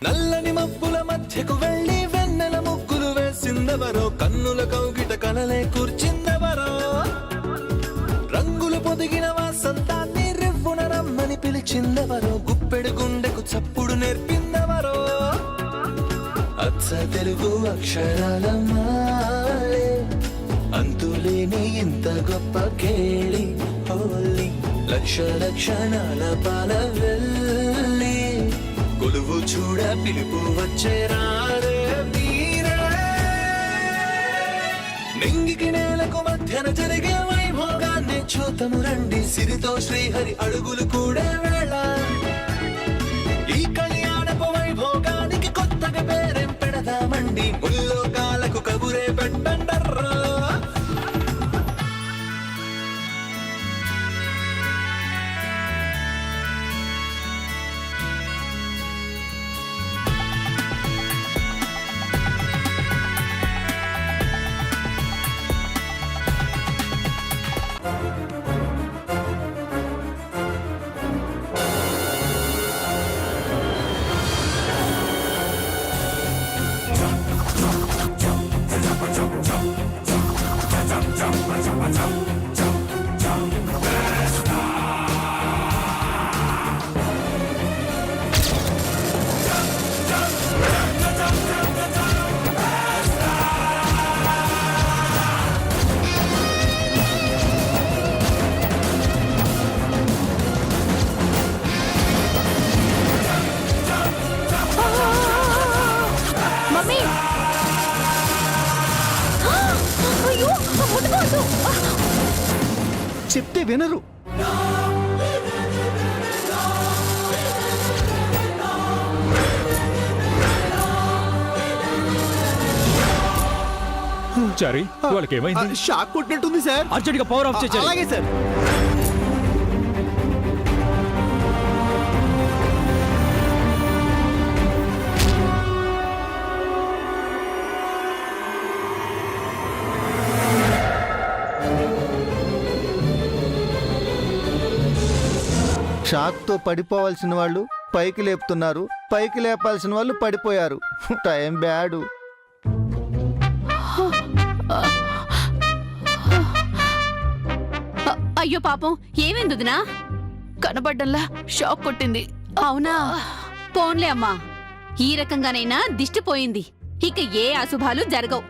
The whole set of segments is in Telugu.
నల్లని మబ్బుల మధ్యకు వెళ్ళి వెన్నెల ముగ్గులు వేసిందెవరో, కన్నుల కౌగిట కలలే కూర్చిందెవరో, రంగులు పొదిగిన వాసంతాన్ని రివ్వున రమ్మని పిలిచిందెవరో, గుప్పెడు గుండెకు చప్పుడు నేర్పిందెవరో, అచ్చ తెలుగు అక్షరాల మాలే అంతులేని ఇంత గొప్ప కేళి హోలీ, లక్ష లక్షణాల పాల వెళ్ళి కొలువు చూడ పిలుపు వచ్చేరారే మీరే. నింగికి నేలకు మధ్యన జరిగే వైభోగాన్ని చూతము రండి, సిరితో శ్రీహరి అడుగులు కూడే వేళ, ఈ కళ్యాణపు వైభోగానికి కొత్తగా పేరేం పెడదామండి, ముల్లోకాలకు కబురే పెట్టండర్రా. చెప్తే వినరు. చారి వాళ్ళకి ఏమైంది? షాక్ కొట్టినట్టుంది సార్. అర్జెంట్గా పవర్ ఆఫ్ చేయాలి. అలాగే సార్. షాక్ తో పడిపోవాల్సిన వాళ్ళు పైకి లేపుతున్నారు, పైకి లేపాల్సిన వాళ్ళు పడిపోయారు. Time bad. అయ్యో పాపం, ఏమైందినా? కనబడ్డంలా షాక్ కొట్టింది. అవునా? పోన్లే అమ్మా, ఈ రకంగానైనా దిష్టి పోయింది, ఇక ఏ అశుభాలు జరగవు.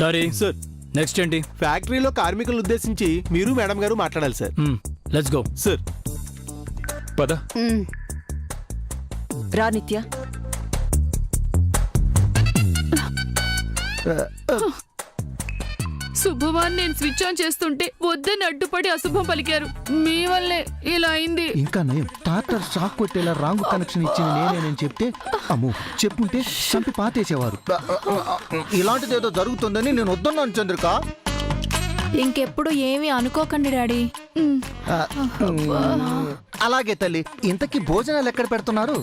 చారి సార్, నెక్స్ట్ ఏంటి? ఫ్యాక్టరీలో కార్మికులను ఉద్దేశించి మీరు మేడం గారు మాట్లాడాలి సార్. Let's go sir. పద. రా నిత్య. శుభవాన్ని నేను స్విచ్ ఆన్ చేస్తుంటే వద్దని అడ్డుపడి అశుభం పలికారు. మీ వల్లే ఇలా అయింది. ఇంకా నయం, టాటర్ షాక్ కొట్టేలా రాంగ్ కనెక్షన్ ఇచ్చింది నేనేనని చెప్తే అమ్మో చెప్పుంటే చంపి పాతేసేవారు. ఇలాంటిదేదో జరుగుతుందని నేను వద్దన్నాను చంద్రిక. ఇంకెప్పుడు ఏమీ అనుకోకండి డాడీ. అలాగే తల్లి. ఇంతకీ భోజనాలు ఎక్కడ పెడుతున్నారు?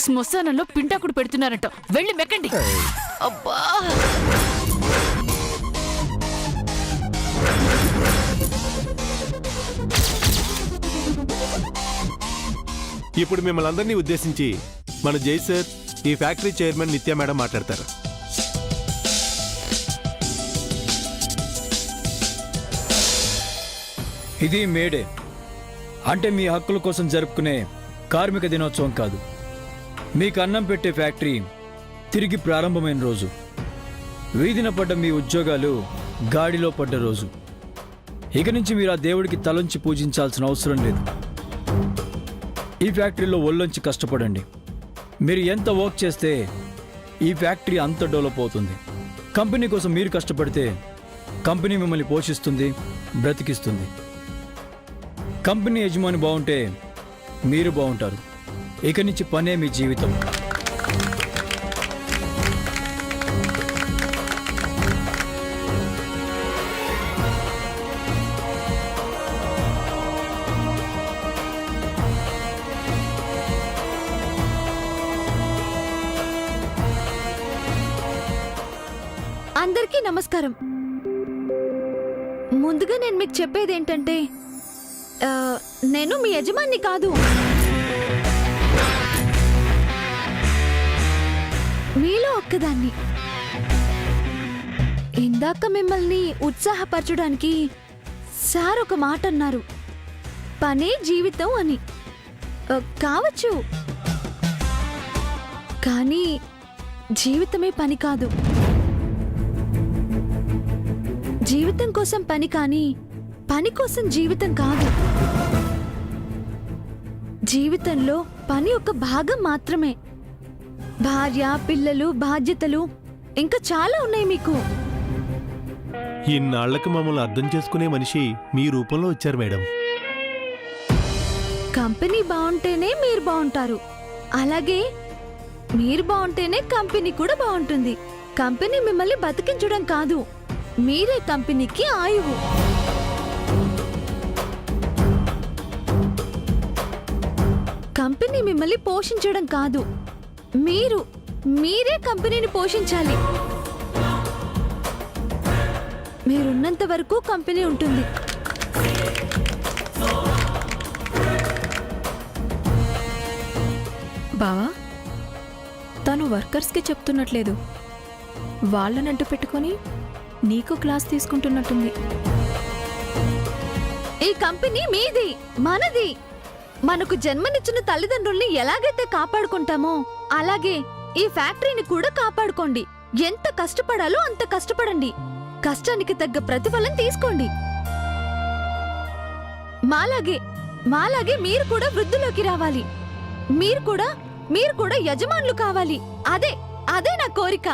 శ్మశానంలో పింటాకుడు పెడుతున్నారట, వెళ్ళి మెక్కండి. అబ్బా, ఇప్పుడు మిమ్మల్ని అందరినీ ఉద్దేశించి మన జై సార్, ఈ ఫ్యాక్టరీ చైర్మన్ నిత్య మేడం మాట్లాడతారు. ఇది మేడే అంటే మీ హక్కుల కోసం జరుపుకునే కార్మిక దినోత్సవం కాదు. మీకు అన్నం పెట్టే ఫ్యాక్టరీ తిరిగి ప్రారంభమైన రోజు. వీధిన పడ్డ మీ ఉద్యోగాలు గాడిలో పడ్డ రోజు. ఇక నుంచి మీరు ఆ దేవుడికి తలంచి పూజించాల్సిన అవసరం లేదు. ఈ ఫ్యాక్టరీలో ఒళ్ళొంచి కష్టపడండి. మీరు ఎంత వర్క్ చేస్తే ఈ ఫ్యాక్టరీ అంత డెవలప్ అవుతుంది. కంపెనీ కోసం మీరు కష్టపడితే కంపెనీ మిమ్మల్ని పోషిస్తుంది, బ్రతికిస్తుంది. కంపెనీ యజమాని బాగుంటే మీరు బాగుంటారు. ఇక నుంచి పనే మీ జీవితం. అందరికీ నమస్కారం. ముందుగా నేను మీకు చెప్పేది ఏంటంటే, నేను మీ యజమాని కాదు. ఒక్కదాన్ని. ఇందాక మిమ్మల్ని ఉత్సాహపరచడానికి సార్ ఒక మాట అన్నారు, పనే జీవితం అని. కావచ్చు, కానీ జీవితమే పని కాదు. జీవితం కోసం పని, కానీ పని కోసం జీవితం కాదు. జీవితంలో పని ఒక భాగం మాత్రమే. భార్య, పిల్లలు, బాధ్యతలు ఇంకా చాలా ఉన్నాయి మీకు. ఇన్నాళ్లకు మమ్మల్ని అర్థం చేసుకునే మనిషి మీ రూపంలో వచ్చారు మేడం. కంపెనీ బాగుంటేనే మీరు బాగుంటారు, అలాగే మీరు బాగుంటేనే కంపెనీ కూడా బాగుంటుంది. కంపెనీ మిమ్మల్ని బతికించడం కాదు, మీరే కంపెనీకి ఆయువు. కంపెనీ మిమ్మల్ని పోషించడం కాదు, మీరే కంపెనీని పోషించాలి. మీరున్నంత వరకు కంపెనీ ఉంటుంది. బావా, తను వర్కర్స్కి చెప్తున్నట్లేదు, వాళ్ళనంటూ పెట్టుకొని నీకు క్లాస్ తీసుకుంటున్నట్టుంది. ఈ కంపెనీ మీది, మనది. మనకు జన్మనిచ్చిన తల్లిదండ్రుల్ని ఎలాగైతే కాపాడుకుంటామో అలాగే ఈ ఫ్యాక్టరీని కూడా కాపాడుకోండి. ఎంత కష్టపడాలో అంత కష్టపడండి, కష్టానికి తగ్గ ప్రతిఫలం తీసుకోండి. మాలాగే మీరు కూడా వృద్ధిలోకి రావాలి. మీరు కూడా యజమానులు కావాలి. అదే నా కోరిక.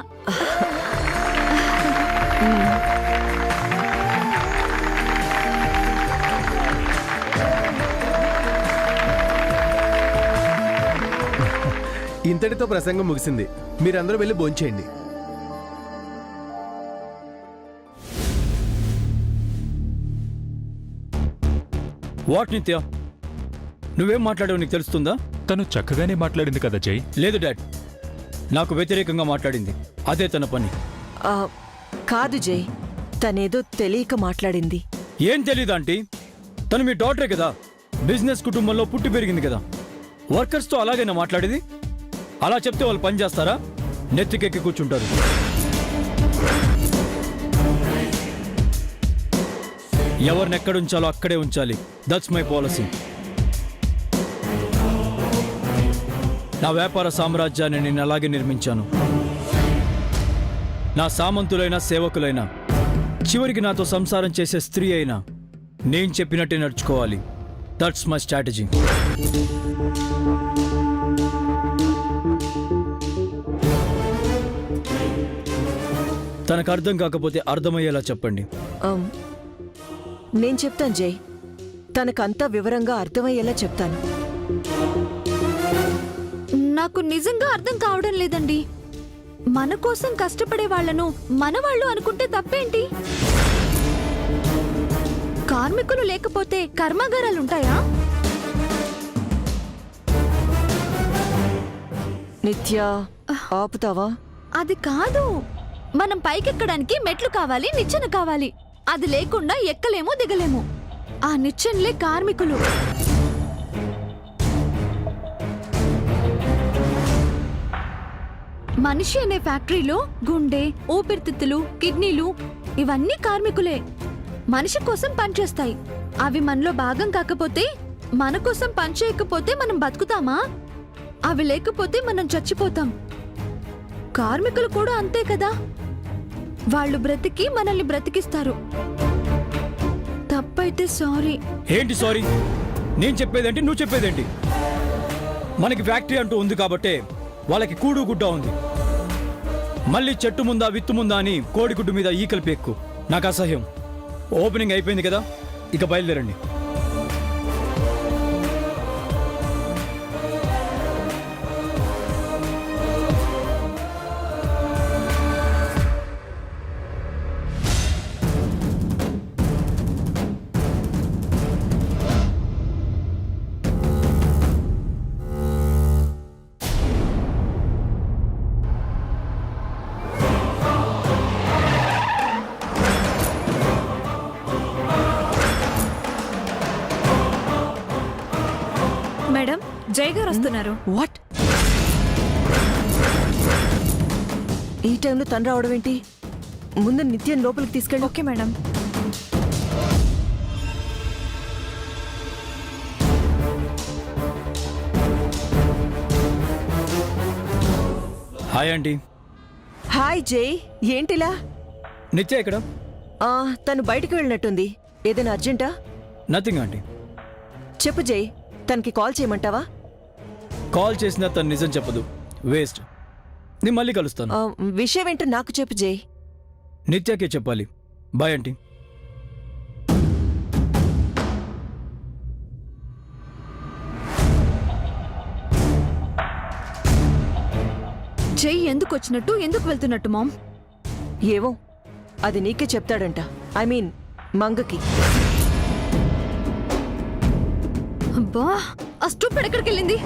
ఇంతటితో ప్రసంగం ముగిసింది. మీరందరూ వెళ్ళి భోంచేయండి. వాట్ నిత్య, నువ్వేం మాట్లాడావు నీకు తెలుస్తుందా? తను చక్కగానే మాట్లాడింది కదా జై. లేదు డాడ్, నాకు వ్యతిరేకంగా మాట్లాడింది. అదే తన పని. కాదు జై, తనేదో తెలియక మాట్లాడింది. ఏం తెలీదా ఆంటీ? తను మీ డాటరే కదా, బిజినెస్ కుటుంబంలో పుట్టి పెరిగింది కదా. వర్కర్స్తో అలాగైనా మాట్లాడేది? అలా చెప్తే వాళ్ళు పని చేస్తారా? నెత్తికెక్కి కూర్చుంటారు. ఎవరిని ఎక్కడ ఉంచాలో అక్కడే ఉంచాలి. That's my policy. నా వ్యాపార సామ్రాజ్యాన్ని నేను అలాగే నిర్మించాను. నా సామంతులైనా సేవకులైనా చివరికి నాతో సంసారం చేసే స్త్రీ అయినా నేను చెప్పినట్టే నడుచుకోవాలి. That's my strategy. తనకు అర్థం కాకపోతే అర్థమయ్యేలా చెప్పండి. నేను చెప్తాను జై, తనకంతా వివరంగా అర్థమయ్యేలా చెప్తాను. నాకు నిజంగా అర్థం కావడం లేదండి. మన కోసం కష్టపడే వాళ్లను మనవాళ్ళు అనుకుంటే తప్పేంటి? కార్మికులు లేకపోతే కర్మాగారాలుంటాయా? నిత్య, ఆపుతావా? అది కాదు. మనం పైకెక్కడానికి మెట్లు కావాలి, నిచ్చెన కావాలి. అది లేకుండా ఎక్కలేము, దిగలేము. ఆ నిచ్చెనలే కార్మికులు. మనిషి అనే ఫ్యాక్టరీలో గుండె, ఊపిరితిత్తులు, కిడ్నీలు ఇవన్నీ కార్మికులే. మనిషి కోసం పనిచేస్తాయి. అవి మనలో భాగం కాకపోతే, మన కోసం పనిచేయకపోతే మనం బతుకుతామా? అవి లేకపోతే మనం చచ్చిపోతాం. కార్మికులు కూడా అంతే కదా. వాళ్ళు బ్రతికి మనల్ని బ్రతికిస్తారు. తప్పైతే సారీ. ఏంటి సారీ? నేను చెప్పేదేంటి, నువ్వు చెప్పేదేంటి? మనకి ఫ్యాక్టరీ అంటూ ఉంది కాబట్టే వాళ్ళకి కూడు గుడ్డ ఉంది. మళ్ళీ చెట్టు ముందా విత్తు ముందా అని కోడిగుడ్డు మీద ఈకలు పెక్కు. నాకు అసహ్యం. ఓపెనింగ్ అయిపోయింది కదా, ఇక బయలుదేరండి. మేడం, జై గారు వస్తున్నారు. వాట్? ఈ టైంలో తను రావడం ఏంటి? ముందు నిత్యం లోపలికి తీసుకెళ్ళి. Okay madam. Hi aunty. Hi జై, ఏంటిలా? నిత్య ఇక్కడ? తను బయటకు వెళ్ళినట్టుంది. ఏదైనా అర్జెంటా? Nothing aunty. చెప్పు జై, తనకి కాల్ చేయమంటావా? కాల్ చేసినా తను నిజం చెప్పదు, వేస్ట్. నేను మళ్ళీ కలుస్తాను. విషయం ఏంటో నాకు చెప్పు జై. నిత్యకే చెప్పాలి. Bye aunty. జై ఎందుకు వచ్చినట్టు, ఎందుకు వెళ్తున్నట్టు మామ్? ఏవో అది నీకే చెప్తాడంట. I mean మంగకి. అబ్బా, ఆ స్టూపిడ్ ఎక్కడికి వెళ్ళింది?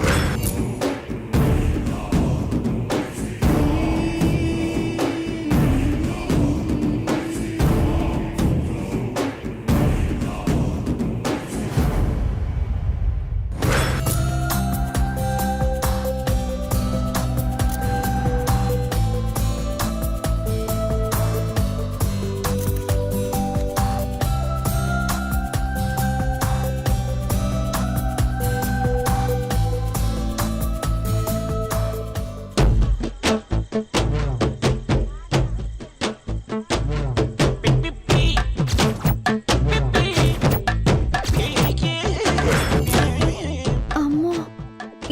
అమ్మో,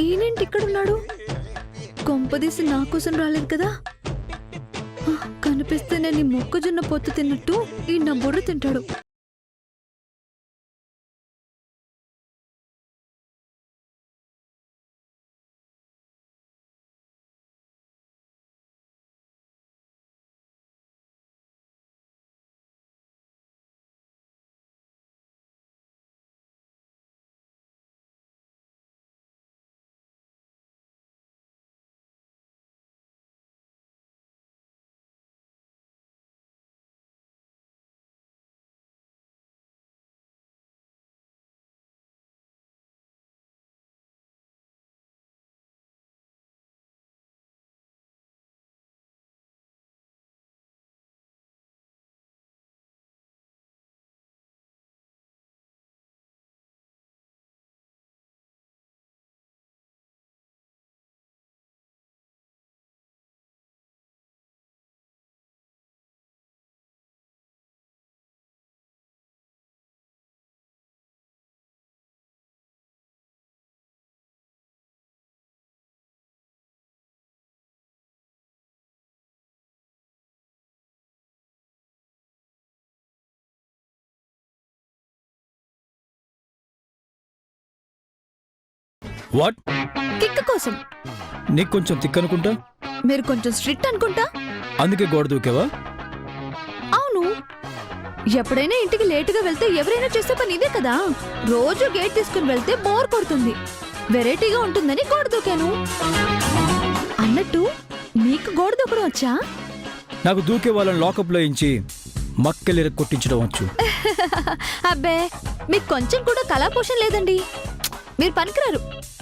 ఈయనేంటి ఇక్కడున్నాడు? కొంపదీసి నా కోసం రాలేదు కదా? కనిపిస్తే నేను ఈ మొక్కజొన్న పొత్తు తిన్నట్టు ఈ నా బుర్ర తింటాడు. వాట్? కిక్ కోసం. నీకు కొంచెం తిక్కనుకుంటా. మీరు కొంచెం స్ట్రిక్ట్ అనుకుంటా. అందుకే గోడ దూకేవా? అవును, ఎప్పుడైనా ఇంటికి లేటుగా వెళ్తే ఎవరైనా చేసే పని ఇదే కదా. రోజు గేట్ తీసుకుని వెళ్తే బోర్ కొడుతుంది, వెరైటీగా ఉంటుందని గోడ దూకాను. అన్నట్టు మీకు గోడ దూకడం వచ్చా? నాకు దూకే వాళ్ళని లాకప్ లో ఇంచి మక్కెలిర కొట్టించడం వచ్చు. అబ్బే, మీకు కొంచెం కూడా కళాపోషణ లేదండి. మీరు పనికిరారు,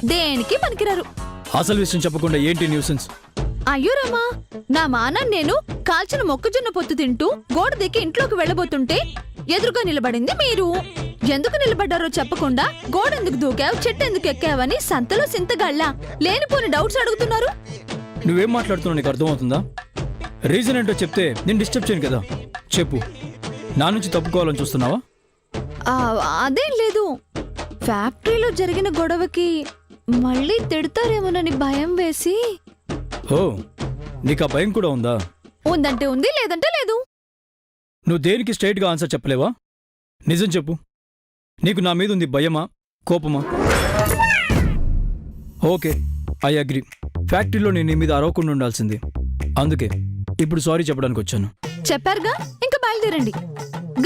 దేనికి పనికిరారు. అసలు విషయం చెప్పకుండా ఏంటి న్యూసెన్స్? అయ్యో రామా, నా మాన నేను కాల్చిన మొక్కజొన్న పొత్తు తింటూ గోడ దిక్కి ఇంట్లోకి వెళ్ళబోతుంటే ఎదురుగా నిలబడింది మీరు. ఎందుకు నిలబడ్డారో చెప్పకుండా గోడ ఎందుకు దూకావు, చెట్టు ఎందుకు ఎక్కావని సంతలో సింతగాళ్ళ లేనిపోని డౌట్స్ అడుగుతున్నారు. నువ్వేం మాట్లాడుతున్నావు నీకు అర్థమవుతుందా? రీజన్ ఏంటో చెప్తే నేను డిస్టర్బ్ చేయను కదా. చెప్పు, నా నుంచి తప్పుకోవాలని చూస్తున్నావా? అదేం లేదు, ఫ్యాక్టరీలో జరిగిన గొడవకి మళ్ళీ తిడతారేమోనని భయం వేసి. ఓ, నీకు ఆ భయం కూడా ఉందా? ఉందంటే ఉంది, లేదంటే లేదు. నువ్వు దేనికి స్ట్రైట్గా ఆన్సర్ చెప్పలేవా? నిజం చెప్పు, నీకు నా మీద ఉంది భయమా, కోపమా? Okay, I agree. ఫ్యాక్టరీలో నేను నీ మీద అరవకుండా ఉండాల్సింది, అందుకే ఇప్పుడు సారీ చెప్పడానికి వచ్చాను. చెప్పారుగా, ఇంకా బయలుదేరండి.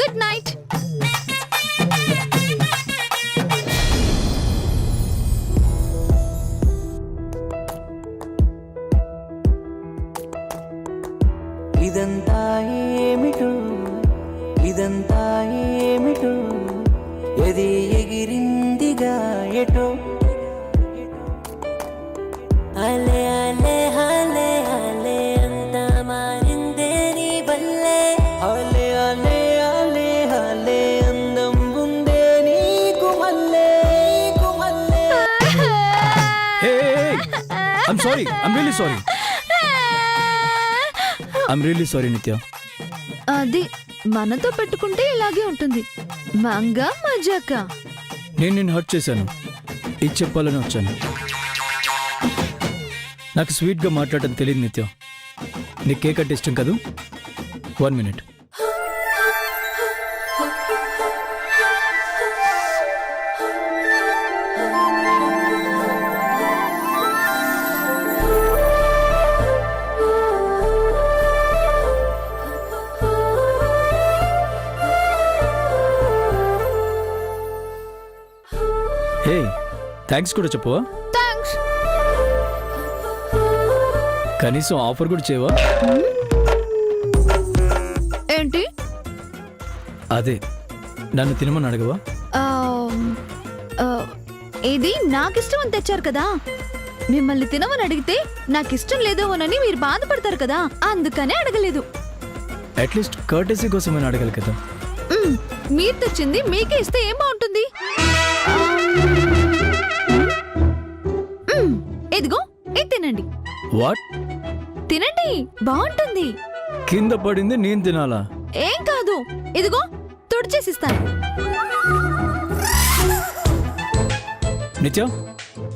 Good night. ఇదంతా ఏమిటో, ఇదంతా ఏమిటో, ఎది ఎగిరిందిగా ఎటో. అలే అలే అలే అలే అంతా I'm sorry, I'm really sorry, I'm really sorry నిత్య. అది మనతో పెట్టుకుంటే ఇలాగే ఉంటుంది. మంగా మజాకా. నేను నిన్ను హర్ట్ చేశాను, ఇది చెప్పాలని వచ్చాను. నాకు స్వీట్గా మాట్లాడటం తెలియదు నిత్య. నీ కేక్ అంటే ఇష్టం కదూ? 1 minute. హే, థ్యాంక్స్ కూడా చెప్పవా? థ్యాంక్స్. కనీసం ఆఫర్ కూడా చేయవా? ఏంటి? అదే, నన్ను తినమని అడగవా? ఇది నాకిష్టం అని తెచ్చారు కదా. మిమ్మల్ని తినమని అడిగితే నాకిష్టం లేదోనని మీరు బాధపడతారు కదా, అందుకనే అడగలేదు. అట్లీస్ట్ కర్టెసీ కోసమైనా అడగాలి కదా. మీరు తెచ్చింది మీకే ఇస్తే ఏం బాగుంటుంది? ఇదిగో ఇది తినండి. వాట్? తినండి, బాగుంటుంది. కింద పడింది నేను తినాలా? ఏం కాదు, ఇదిగో తుడిచేసిస్తాను. నిత్య,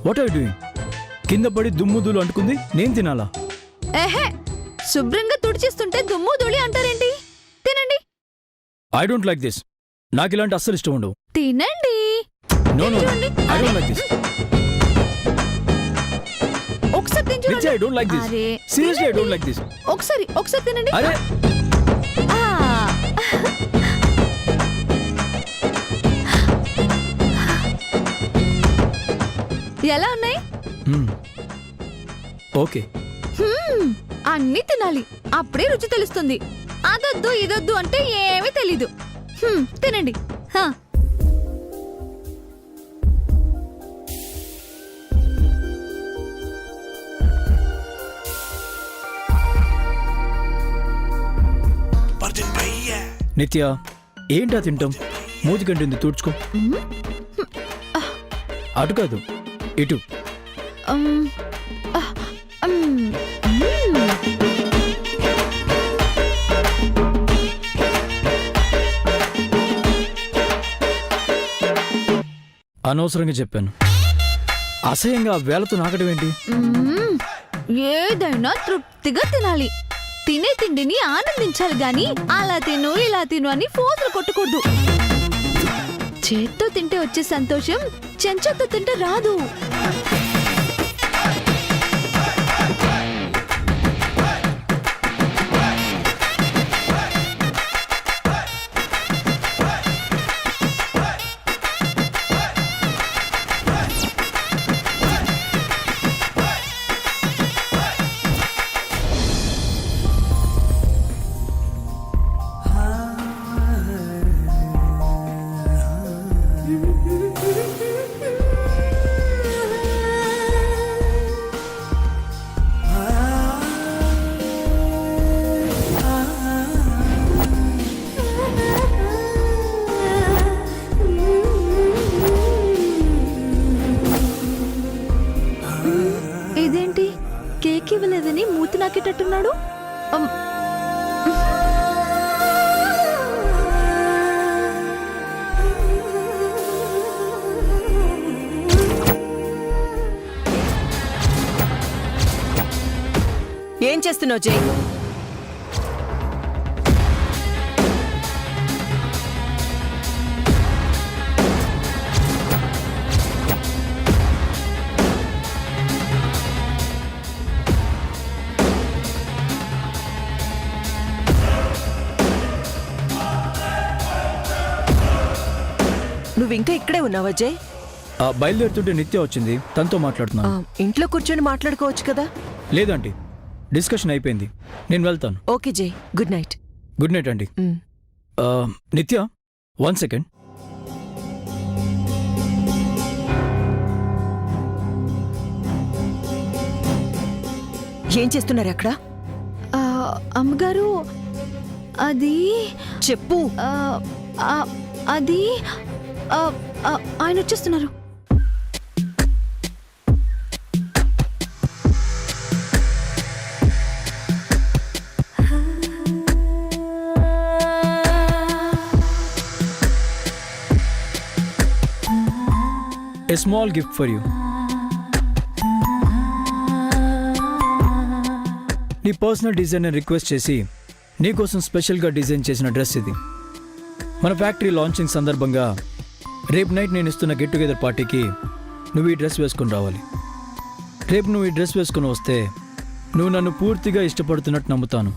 వాట్ ఆర్ యు డూయింగ్? కింద పడి దుమ్ము ధూళి అంటుకుంది, నేను తినాలా? ఏహే, శుభ్రంగా తుడిచేస్తుంటే దుమ్ము ధూళి అంటారేంటి? తినండి. I don't like this. నాకు ఇలాంటి అస్సలు ఇష్టం ఉండవు. తినండి. No no, I don't like this. ఒకసారి తిని చూడండి. Nitya, I don't like this. అరే, సీరియస్లీ ఐ తినండి. Don't like this. ఒకసారి తినండి. అరే, ఆ. ఎలా ఉన్నాయి? ఓకే. అన్నీ తినాలి, అప్పుడే రుచి తెలుస్తుంది. అదొద్దు ఇదొద్దు అంటే ఏమీ తెలీదు. తినండి. హా. నిత్య, ఏంటా తింటాం? మూతి కంటింది, తుడుచుకో. అటు కాదు, ఇటు. అనవసరంగా చెప్పాను. అసహ్యంగా వేలతో నాకడం ఏంటి? ఏదైనా తృప్తిగా తినాలి. తినే తిండిని ఆనందించాలి గాని అలా తిను ఇలా తిను అని ఫోజులు కొట్టకూడదు. చేత్తో తింటే వచ్చే సంతోషం చెంచాతో తింటే రాదు. కేక్ ఇవ్వలేదని మూతి నాకేటట్టున్నాడు. ఏం చేస్తున్నావు జై? నువ్వు ఇంకా ఇక్కడే ఉన్నావా జై? బయలుదేరుతుంటే నిత్య వచ్చింది, తనతో మాట్లాడుతున్నాను. ఇంట్లో కూర్చొని మాట్లాడుకోవచ్చు కదా. లేదండి, డిస్కషన్ అయిపోయింది, నేను వెళ్తాను. ఓకే జై, గుడ్ నైట్. గుడ్ నైట్ అండి. నిత్య, 1 సెకండ్. ఏం చేస్తున్నారు అక్కడ? అమ్మగారు, అది చెప్పు. అది ఆయన వచ్చేస్తున్నారు. A small gift for you. నీ పర్సనల్ డిజైనర్ రిక్వెస్ట్ చేసి నీకోసం స్పెషల్గా డిజైన్ చేసిన డ్రెస్ ఇది. మన ఫ్యాక్టరీ లాంచింగ్ సందర్భంగా రేపు నైట్ నేను ఇస్తున్న గెట్ టుగెదర్ పార్టీకి నువ్వు ఈ డ్రెస్ వేసుకొని రావాలి. రేపు నువ్వు ఈ డ్రెస్ వేసుకొని వస్తే నువ్వు నన్ను పూర్తిగా ఇష్టపడుతున్నట్టు నమ్ముతాను.